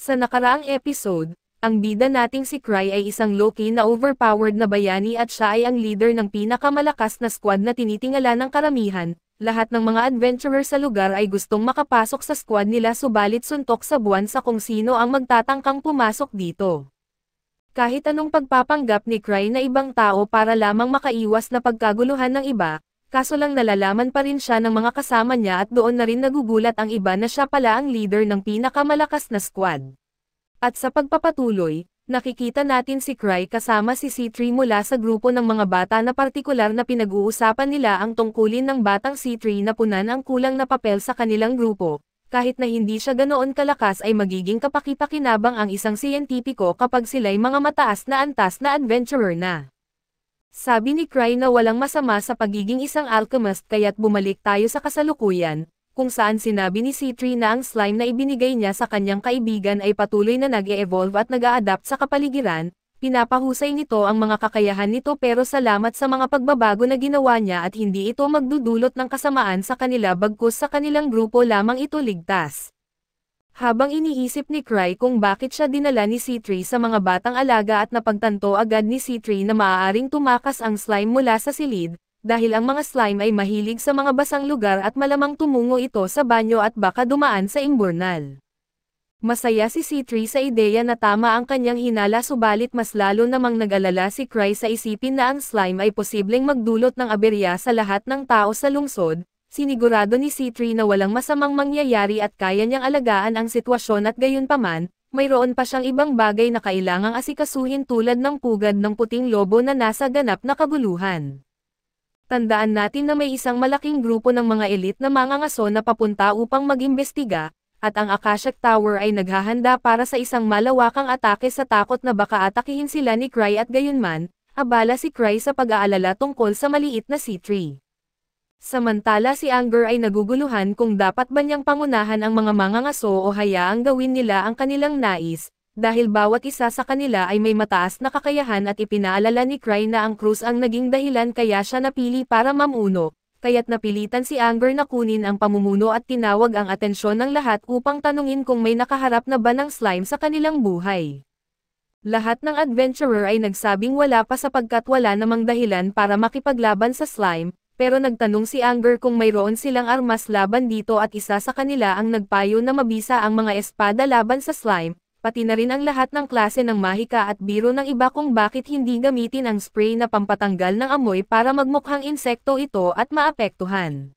Sa nakaraang episode, ang bida nating si Cry ay isang low-key na overpowered na bayani at siya ay ang leader ng pinakamalakas na squad na tinitingala ng karamihan. Lahat ng mga adventurer sa lugar ay gustong makapasok sa squad nila subalit suntok sa buwan sa kung sino ang magtatangkang pumasok dito. Kahit anong pagpapanggap ni Cry na ibang tao para lamang makaiwas na pagkaguluhan ng iba, kaso lang nalalaman pa rin siya ng mga kasama niya at doon na rin nagugulat ang iba na siya pala ang leader ng pinakamalakas na squad. At sa pagpapatuloy, nakikita natin si Cry kasama si C3 mula sa grupo ng mga bata na partikular na pinag-uusapan nila ang tungkulin ng batang C3 na punan ang kulang na papel sa kanilang grupo. Kahit na hindi siya ganoon kalakas ay magiging kapaki-pakinabang ang isang siyentipiko kapag sila'y mga mataas na antas na adventurer na. Sabi ni Cry na walang masama sa pagiging isang alchemist kaya't bumalik tayo sa kasalukuyan, kung saan sinabi ni C3 na ang slime na ibinigay niya sa kanyang kaibigan ay patuloy na nag-e-evolve at nag-a-adapt sa kapaligiran, pinapahusay nito ang mga kakayahan nito pero salamat sa mga pagbabago na ginawa niya at hindi ito magdudulot ng kasamaan sa kanila bagkus sa kanilang grupo lamang ito ligtas. Habang iniisip ni Cry kung bakit siya dinala ni C3 sa mga batang alaga at napagtanto agad ni C3 na maaaring tumakas ang slime mula sa silid, dahil ang mga slime ay mahilig sa mga basang lugar at malamang tumungo ito sa banyo at baka dumaan sa imburnal. Masaya si C3 sa ideya na tama ang kanyang hinala subalit mas lalo namang nag-alala si Cry sa isipin na ang slime ay posibleng magdulot ng aberya sa lahat ng tao sa lungsod. Sinigurado ni C3 na walang masamang mangyayari at kaya niyang alagaan ang sitwasyon at gayunpaman, mayroon pa siyang ibang bagay na kailangang asikasuhin tulad ng pugad ng puting lobo na nasa ganap na kaguluhan. Tandaan natin na may isang malaking grupo ng mga elite na mangangaso na papunta upang mag-imbestiga, at ang Akashic Tower ay naghahanda para sa isang malawakang atake sa takot na baka atakihin sila ni Cry at gayunman, abala si Cry sa pag-aalala tungkol sa maliit na C3. Samantala si Anger ay naguguluhan kung dapat ba niyang pangunahan ang mga mangangaso o hayaang gawin nila ang kanilang nais, dahil bawat isa sa kanila ay may mataas na kakayahan at ipinaalala ni Cry na ang krus ang naging dahilan kaya siya napili para mamuno, kaya't napilitan si Anger na kunin ang pamumuno at tinawag ang atensyon ng lahat upang tanungin kung may nakaharap na ba ng slime sa kanilang buhay. Lahat ng adventurer ay nagsabing wala pa sapagkat wala namang dahilan para makipaglaban sa slime, pero nagtanong si Anger kung mayroon silang armas laban dito at isa sa kanila ang nagpayo na mabisa ang mga espada laban sa slime, pati na rin ang lahat ng klase ng mahika at biro ng iba kung bakit hindi gamitin ang spray na pampatanggal ng amoy para magmukhang insekto ito at maapektuhan.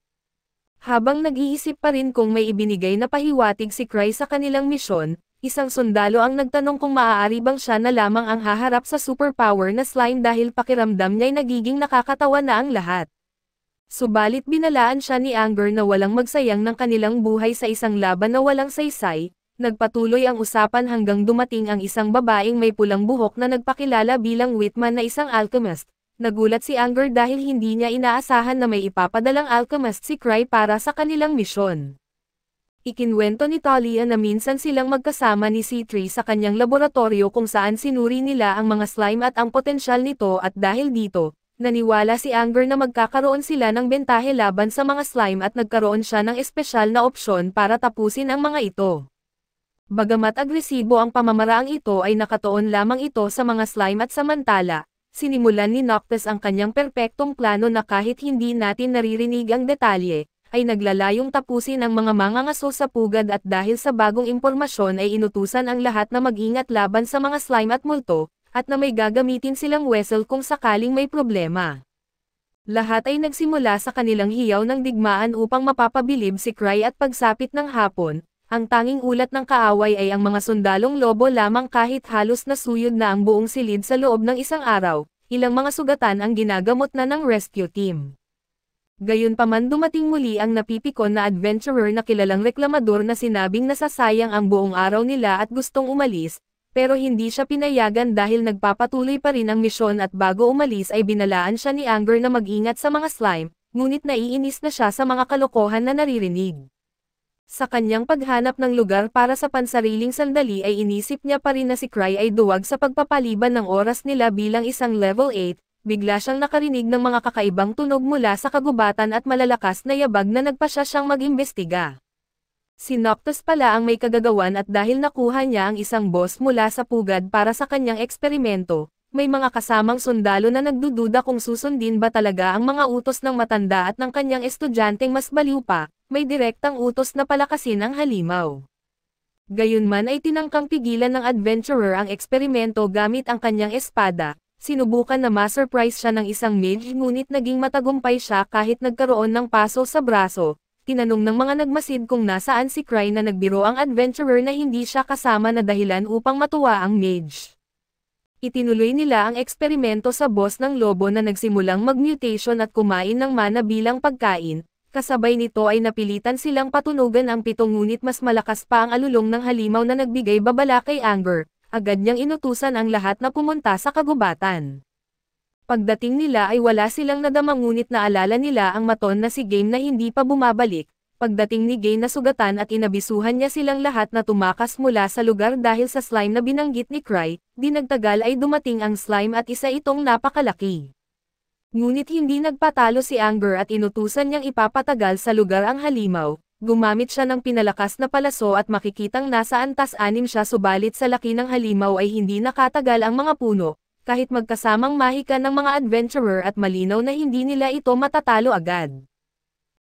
Habang nag-iisip pa rin kung may ibinigay na pahiwatig si Cry sa kanilang misyon, isang sundalo ang nagtanong kung maaari bang siya na lamang ang haharap sa superpower na slime dahil pakiramdam niya'y nagiging nakakatawa na ang lahat. Subalit binalaan siya ni Anger na walang magsayang ng kanilang buhay sa isang laban na walang saysay. Nagpatuloy ang usapan hanggang dumating ang isang babaeng may pulang buhok na nagpakilala bilang Whitman na isang alchemist. Nagulat si Anger dahil hindi niya inaasahan na may ipapadalang alchemist si Cry para sa kanilang misyon. Ikinwento ni Talia na minsan silang magkasama ni C3 sa kanyang laboratorio kung saan sinuri nila ang mga slime at ang potensyal nito at dahil dito, naniwala si Anger na magkakaroon sila ng bentahe laban sa mga slime at nagkaroon siya ng espesyal na opsyon para tapusin ang mga ito. Bagamat agresibo ang pamamaraang ito ay nakatuon lamang ito sa mga slime at samantala, sinimulan ni Noctis ang kanyang perpektong plano na kahit hindi natin naririnig ang detalye, ay naglalayong tapusin ang mga mangangaso sa pugad at dahil sa bagong impormasyon ay inutusan ang lahat na mag-ingat laban sa mga slime at multo, at na may gagamitin silang whistle kung sakaling may problema. Lahat ay nagsimula sa kanilang hiyaw ng digmaan upang mapapabilib si Cry at pagsapit ng hapon. Ang tanging ulat ng kaaway ay ang mga sundalong lobo lamang kahit halos nasuyod na ang buong silid sa loob ng isang araw, ilang mga sugatan ang ginagamot na ng rescue team. Gayunpaman dumating muli ang napipikon na adventurer na kilalang reklamador na sinabing nasasayang ang buong araw nila at gustong umalis, pero hindi siya pinayagan dahil nagpapatuloy pa rin ang misyon at bago umalis ay binalaan siya ni Anger na mag-ingat sa mga slime, ngunit naiinis na siya sa mga kalokohan na naririnig. Sa kanyang paghanap ng lugar para sa pansariling sandali ay inisip niya pa rin na si Cry ay duwag sa pagpapaliban ng oras nila bilang isang level 8, bigla siyang nakarinig ng mga kakaibang tunog mula sa kagubatan at malalakas na yabag na nagpasya siyang mag-imbestiga. Si Noctis pala ang may kagagawan at dahil nakuha niya ang isang boss mula sa pugad para sa kanyang eksperimento, may mga kasamang sundalo na nagdududa kung susundin ba talaga ang mga utos ng matanda at ng kanyang estudyanteng mas baliw pa, may direktang utos na palakasin ang halimaw. Gayunman ay tinangkang pigilan ng adventurer ang eksperimento gamit ang kanyang espada, sinubukan na ma-surprise siya ng isang mage ngunit naging matagumpay siya kahit nagkaroon ng paso sa braso. Tinanong ng mga nagmasid kung nasaan si Cry na nagbiro ang adventurer na hindi siya kasama na dahilan upang matuwa ang mage. Itinuloy nila ang eksperimento sa boss ng lobo na nagsimulang mag-mutation at kumain ng mana bilang pagkain, kasabay nito ay napilitan silang patunugan ang pitong ngunit mas malakas pa ang alulong ng halimaw na nagbigay babala kay Anger, agad niyang inutusan ang lahat na pumunta sa kagubatan. Pagdating nila ay wala silang nadama ngunit naalala nila ang maton na si Game na hindi pa bumabalik. Pagdating ni Game na sugatan at inabisuhan niya silang lahat na tumakas mula sa lugar dahil sa slime na binanggit ni Cry, di nagtagal ay dumating ang slime at isa itong napakalaki. Ngunit hindi nagpatalo si Anger at inutusan niyang ipapatagal sa lugar ang halimaw. Gumamit siya ng pinalakas na palaso at makikitang nasa antas-anim siya subalit sa laki ng halimaw ay hindi nakatagal ang mga puno. Kahit magkasamang mahika ng mga adventurer at malinaw na hindi nila ito matatalo agad.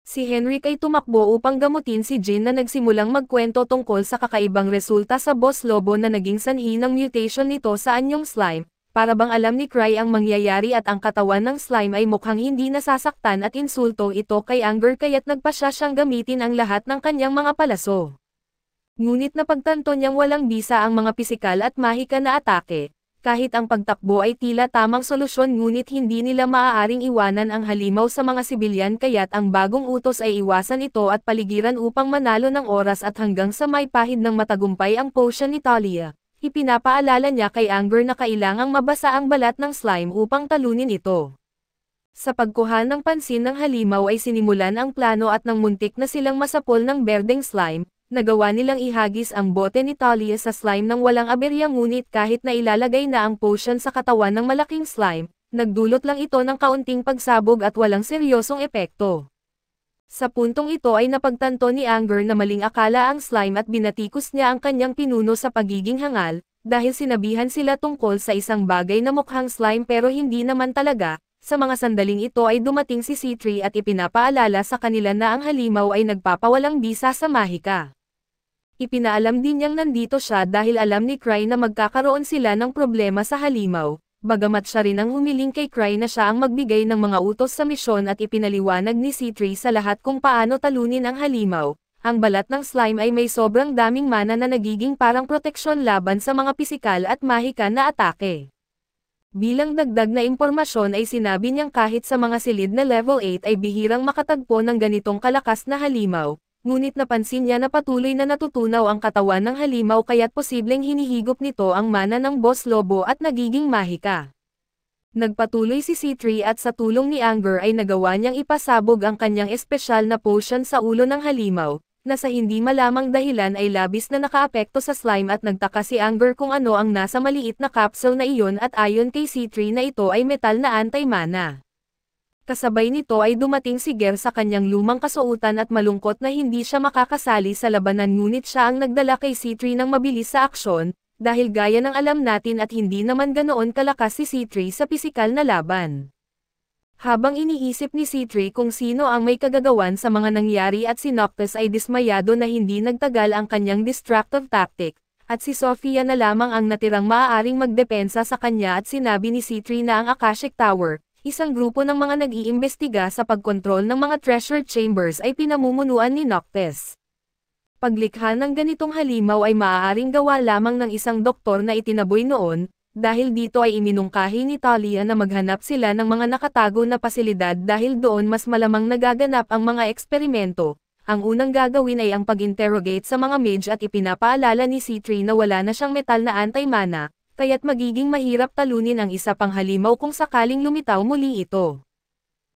Si Henrik ay tumakbo upang gamutin si Jin na nagsimulang magkwento tungkol sa kakaibang resulta sa boss lobo na naging sanhi ng mutation nito sa anyong slime, para bang alam ni Cry ang mangyayari at ang katawan ng slime ay mukhang hindi nasasaktan at insulto ito kay Anger kaya't nagpasya siyang gamitin ang lahat ng kanyang mga palaso. Ngunit napagtanto niyang walang bisa ang mga pisikal at mahika na atake. Kahit ang pagtakbo ay tila tamang solusyon ngunit hindi nila maaaring iwanan ang halimaw sa mga sibilyan kaya't ang bagong utos ay iwasan ito at paligiran upang manalo ng oras at hanggang sa may pahid ng matagumpay ang potion ni Talia. Ipinapaalala niya kay Anger na kailangang mabasa ang balat ng slime upang talunin ito. Sa pagkuha ng pansin ng halimaw ay sinimulan ang plano at nang muntik na silang masapol ng berdeng slime, nagawa nilang ihagis ang bote ni Talia sa slime ng walang aberya ngunit kahit na ilalagay na ang potion sa katawan ng malaking slime, nagdulot lang ito ng kaunting pagsabog at walang seryosong epekto. Sa puntong ito ay napagtanto ni Anger na maling akala ang slime at binatikos niya ang kanyang pinuno sa pagiging hangal, dahil sinabihan sila tungkol sa isang bagay na mukhang slime pero hindi naman talaga. Sa mga sandaling ito ay dumating si C3 at ipinapaalala sa kanila na ang halimaw ay nagpapawalang bisa sa mahika. Ipinaalam din niyang nandito siya dahil alam ni Cry na magkakaroon sila ng problema sa halimaw, bagamat siya rin ang humiling kay Cry na siya ang magbigay ng mga utos sa misyon at ipinaliwanag ni C3 sa lahat kung paano talunin ang halimaw. Ang balat ng slime ay may sobrang daming mana na nagiging parang proteksyon laban sa mga pisikal at mahika na atake. Bilang dagdag na impormasyon ay sinabi niyang kahit sa mga silid na level 8 ay bihirang makatagpo ng ganitong kalakas na halimaw. Ngunit napansin niya na patuloy na natutunaw ang katawan ng halimaw kaya't posibleng hinihigop nito ang mana ng boss lobo at nagiging mahika. Nagpatuloy si C3 at sa tulong ni Anger ay nagawa niyang ipasabog ang kanyang espesyal na potion sa ulo ng halimaw, na sa hindi malamang dahilan ay labis na nakaapekto sa slime at nagtaka si Anger kung ano ang nasa maliit na capsule na iyon at ayon kay C3 na ito ay metal na anti-mana. Kasabay nito ay dumating si Ger sa kanyang lumang kasuotan at malungkot na hindi siya makakasali sa labanan ngunit siya ang nagdala kay C3 ng mabilis sa aksyon, dahil gaya ng alam natin at hindi naman ganoon kalakas si C3 sa pisikal na laban. Habang iniisip ni C3 kung sino ang may kagagawan sa mga nangyari at si Noctis ay dismayado na hindi nagtagal ang kanyang destructive tactic, at si Sofia na lamang ang natirang maaaring magdepensa sa kanya at sinabi ni C3 na ang Akashic Tower, isang grupo ng mga nag-iimbestiga sa pagkontrol ng mga treasure chambers ay pinamumunuan ni Noctis. Paglikha ng ganitong halimaw ay maaaring gawa lamang ng isang doktor na itinaboy noon, dahil dito ay iminungkahi ni Talia na maghanap sila ng mga nakatago na pasilidad dahil doon mas malamang nagaganap ang mga eksperimento. Ang unang gagawin ay ang pag-interrogate sa mga mage at ipinapaalala ni C3 na wala na siyang metal na anti-mana, kaya't magiging mahirap talunin ang isa pang halimaw kung sakaling lumitaw muli ito.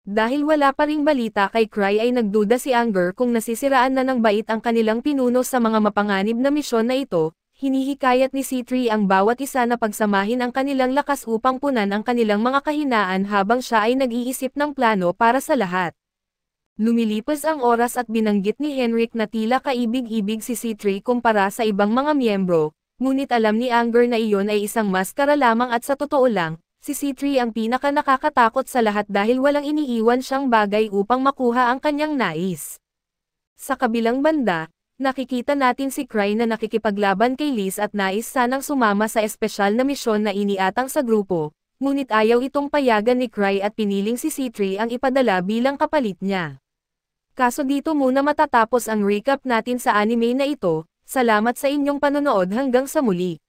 Dahil wala pa ring balita kay Cry ay nagduda si Anger kung nasisiraan na ng bait ang kanilang pinuno sa mga mapanganib na misyon na ito, hinihikayat ni C3 ang bawat isa na pagsamahin ang kanilang lakas upang punan ang kanilang mga kahinaan habang siya ay nag-iisip ng plano para sa lahat. Lumilipas ang oras at binanggit ni Henrik na tila kaibig-ibig si C3 kumpara sa ibang mga miyembro, ngunit alam ni Anger na iyon ay isang maskara lamang at sa totoo lang, si C3 ang pinaka nakakatakot sa lahat dahil walang iniiwan siyang bagay upang makuha ang kanyang nais. Sa kabilang banda, nakikita natin si Cry na nakikipaglaban kay Liz at nais sanang sumama sa espesyal na misyon na iniatang sa grupo, ngunit ayaw itong payagan ni Cry at piniling si C3 ang ipadala bilang kapalit niya. Kaso dito muna matatapos ang recap natin sa anime na ito. Salamat sa inyong panonood hanggang sa muli.